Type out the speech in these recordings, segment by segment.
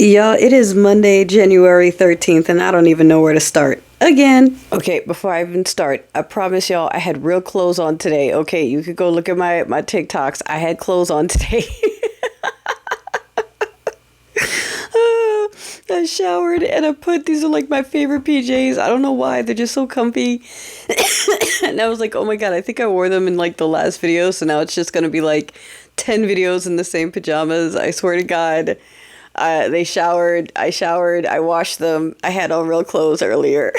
Y'all, it is Monday, January 13th, and I don't even know where to start. Again. Okay, before I even start, I promise y'all I had real clothes on today. Okay, you could go look at my TikToks. I had clothes on today. I showered and I put these are like my favorite PJs. I don't know why. They're just so comfy. And I was like, oh my God, I think I wore them in like the last video. So now it's just going to be like 10 videos in the same pajamas. I swear to God. They showered. I showered. I washed them. I had on real clothes earlier.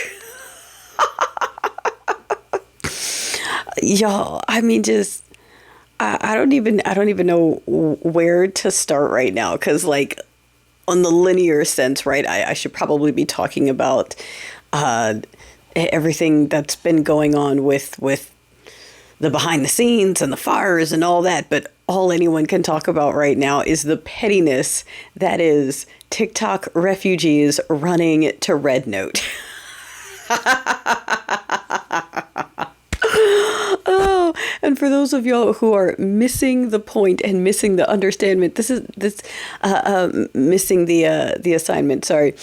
Y'all, I mean, just I don't even know where to start right now because like on the linear sense, right? I should probably be talking about everything that's been going on with the behind the scenes and the fires and all that, but all anyone can talk about right now is the pettiness that is TikTok refugees running to Red Note. Oh, and for those of y'all who are missing the point and missing the understanding, missing the assignment. Sorry.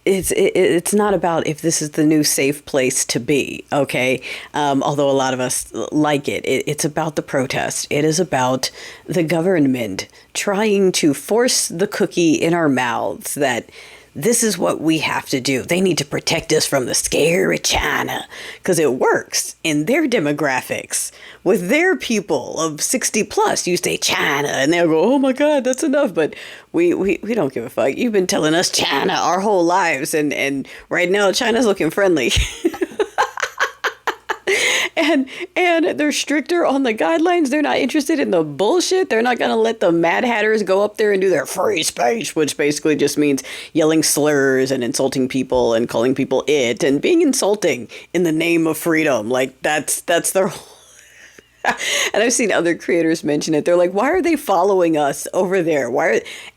It's not about if this is the new safe place to be, okay? Although a lot of us like it. It's about the protest. It is about the government trying to force the cookie in our mouths that this is what we have to do. They need to protect us from the scary China because it works in their demographics. With their people of 60 plus, you say China and they'll go, oh my God, that's enough. But we don't give a fuck. You've been telling us China our whole lives. And right now, China's looking friendly. And they're stricter on the guidelines. They're not interested in the bullshit. They're not going to let the Mad Hatters go up there and do their free speech, which basically just means yelling slurs and insulting people and calling people it and being insulting in the name of freedom. Like that's their whole. And I've seen other creators mention it. They're like, why are they following us over there?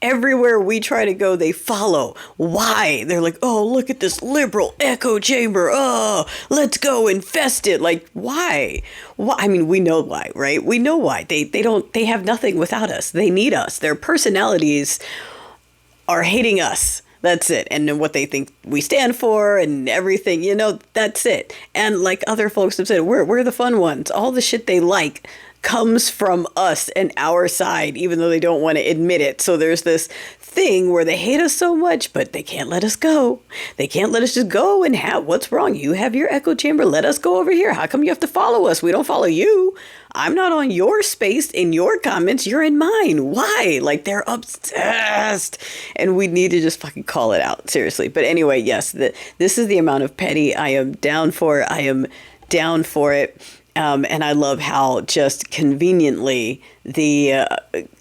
Everywhere we try to go, they follow. Why? They're like, oh, look at this liberal echo chamber. Oh, let's go infest it. Like, why? Why? I mean, we know why, right? We know why. They have nothing without us. They need us. Their personalities are hating us. That's it. And then what they think we stand for and everything, that's it. And like other folks have said, we're the fun ones. All the shit they like comes from us and our side, even though they don't want to admit it. So there's this thing where they hate us so much, but they can't let us go. They can't let us just go and have, what's wrong? You have your echo chamber. Let us go over here. How come you have to follow us? We don't follow you. I'm not on your space in your comments. You're in mine. Why? Like they're obsessed. And we need to just fucking call it out. Seriously. But anyway, yes, this is the amount of petty I am down for. I am down for it. And I love how just conveniently the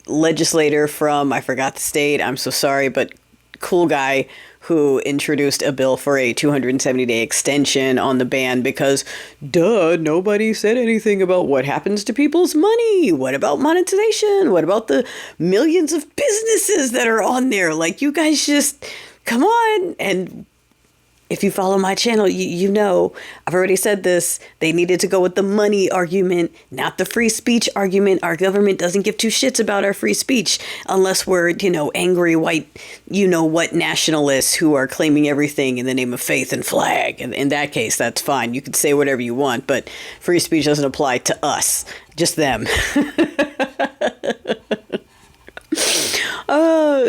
legislator from, I forgot the state, I'm so sorry, but cool guy who introduced a bill for a 270-day extension on the ban because, nobody said anything about what happens to people's money. What about monetization? What about the millions of businesses that are on there? Like, you guys just, come on. And if you follow my channel, you know, I've already said this. They needed to go with the money argument, not the free speech argument. Our government doesn't give two shits about our free speech unless we're, angry white, what nationalists who are claiming everything in the name of faith and flag. And in that case, that's fine. You can say whatever you want, but free speech doesn't apply to us, just them.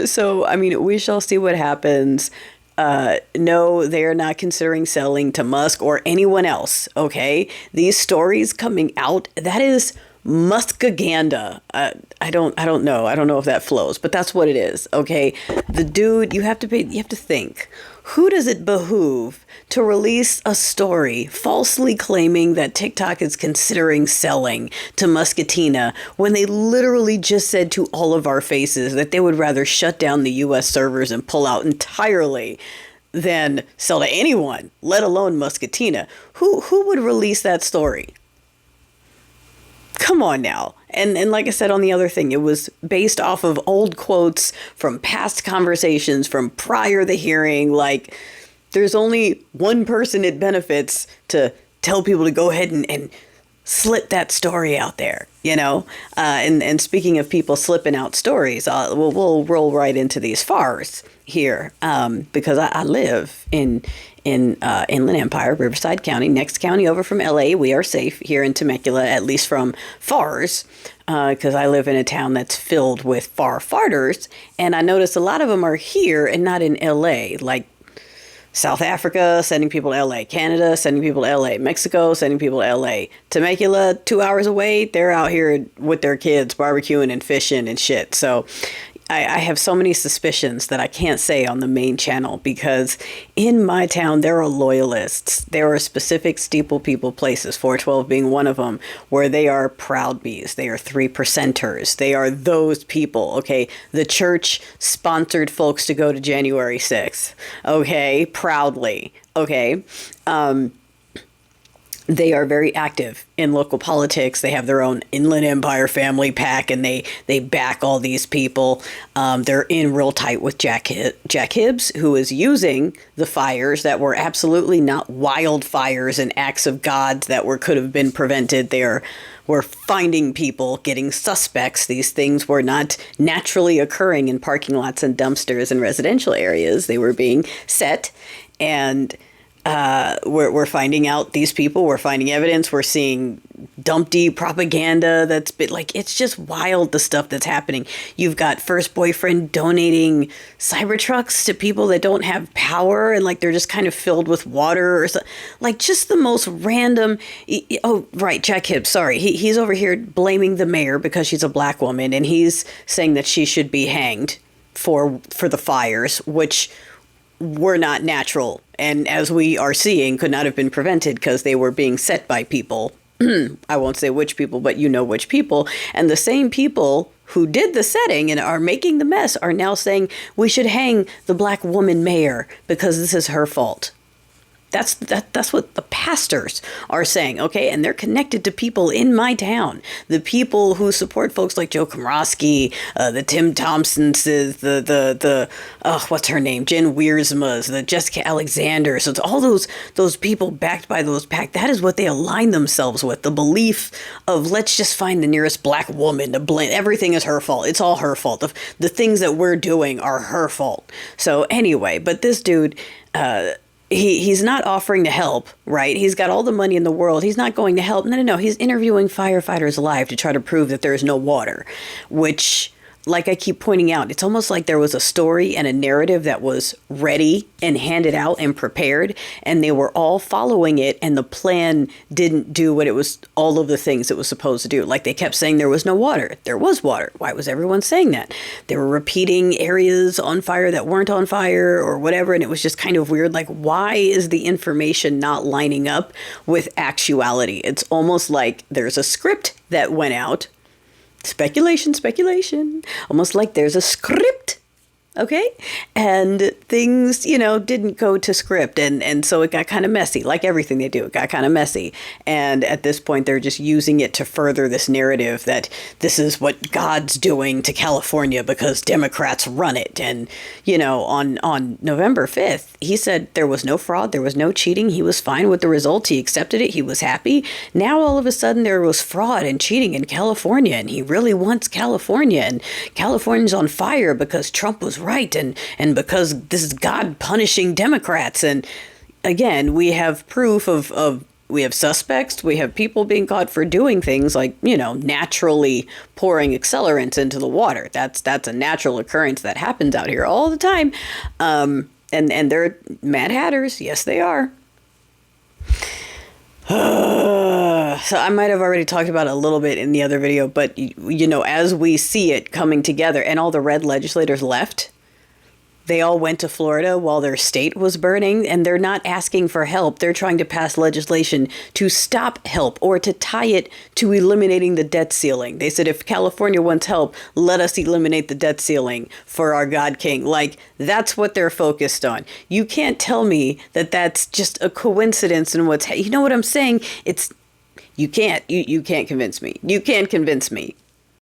So, I mean, we shall see what happens. No, they are not considering selling to Musk or anyone else. Okay, these stories coming out, that is Muskaganda. I don't know. I don't know if that flows, but that's what it is. Okay, the dude, you have to think. Who does it behoove to release a story falsely claiming that TikTok is considering selling to Muscatina when they literally just said to all of our faces that they would rather shut down the US servers and pull out entirely than sell to anyone, let alone Muscatina? Who would release that story? Come on now. And like I said on the other thing, it was based off of old quotes from past conversations from prior the hearing. Like, there's only one person it benefits to tell people to go ahead and slip that story out there, you know? And speaking of people slipping out stories, we'll roll right into these FARs here, because I live in Inland Empire, Riverside County, next county over from LA. We are safe here in Temecula, at least from FARs, because I live in a town that's filled with FAR farters, and I notice a lot of them are here and not in LA, like South Africa, sending people to LA, Canada, sending people to LA, Mexico, sending people to LA, Temecula, 2 hours away, they're out here with their kids barbecuing and fishing and shit. So I have so many suspicions that I can't say on the main channel, because in my town, there are loyalists. There are specific steeple people places, 412 being one of them, where they are proud bees. They are 3%ers. They are those people, okay? The church sponsored folks to go to January 6th, okay? Proudly, okay? They are very active in local politics. They have their own Inland Empire family pack, and they back all these people. They're in real tight with Jack Hibbs, who is using the fires that were absolutely not wildfires and acts of God that could have been prevented. We're finding people, getting suspects. These things were not naturally occurring in parking lots and dumpsters in residential areas. They were being set, and we're finding out these people, we're finding evidence, we're seeing Dumpty propaganda that's been like, it's just wild, the stuff that's happening. You've got first boyfriend donating Cybertrucks to people that don't have power, and like they're just kind of filled with water or something. Like just the most random. Oh, right, Jack Hibbs, sorry. He's over here blaming the mayor because she's a black woman, and he's saying that she should be hanged for the fires, which were not natural, and as we are seeing, could not have been prevented because they were being set by people. I won't say which people, but you know which people. And the same people who did the setting and are making the mess are now saying we should hang the black woman mayor because this is her fault. That's what the pastors are saying, okay? And they're connected to people in my town. The people who support folks like Joe Komrosky, the Tim Thompsons, what's her name? Jen Wiersma's, the Jessica Alexander. So it's all those people backed by those PAC. That is what they align themselves with. The belief of let's just find the nearest black woman to blame. Everything is her fault. It's all her fault. The things that we're doing are her fault. So anyway, but this dude, He's not offering to help, right? He's got all the money in the world. He's not going to help. No. He's interviewing firefighters live to try to prove that there is no water, which, like I keep pointing out, it's almost like there was a story and a narrative that was ready and handed out and prepared, and they were all following it, and the plan didn't do what it was, all of the things it was supposed to do. Like they kept saying there was no water. There was water. Why was everyone saying that? They were repeating areas on fire that weren't on fire or whatever, and it was just kind of weird. Like, why is the information not lining up with actuality? It's almost like there's a script that went out. Speculation. Almost like there's a script, okay? And things, didn't go to script. And so it got kind of messy. Like everything they do, it got kind of messy. And at this point, they're just using it to further this narrative that this is what God's doing to California because Democrats run it. And, on November 5th, he said there was no fraud, there was no cheating. He was fine with the results. He accepted it. He was happy. Now, all of a sudden, there was fraud and cheating in California, and he really wants California. And California's on fire because Trump was right, and because this is God punishing Democrats. And again, we have proof of we have suspects, we have people being caught for doing things like, naturally pouring accelerants into the water. That's a natural occurrence that happens out here all the time. And they're Mad Hatters. Yes, they are. So I might have already talked about it a little bit in the other video, but, as we see it coming together and all the red legislators left, they all went to Florida while their state was burning, and they're not asking for help. They're trying to pass legislation to stop help or to tie it to eliminating the debt ceiling. They said, if California wants help, let us eliminate the debt ceiling for our God King. Like, that's what they're focused on. You can't tell me that that's just a coincidence in you know what I'm saying? You can't convince me. You can't convince me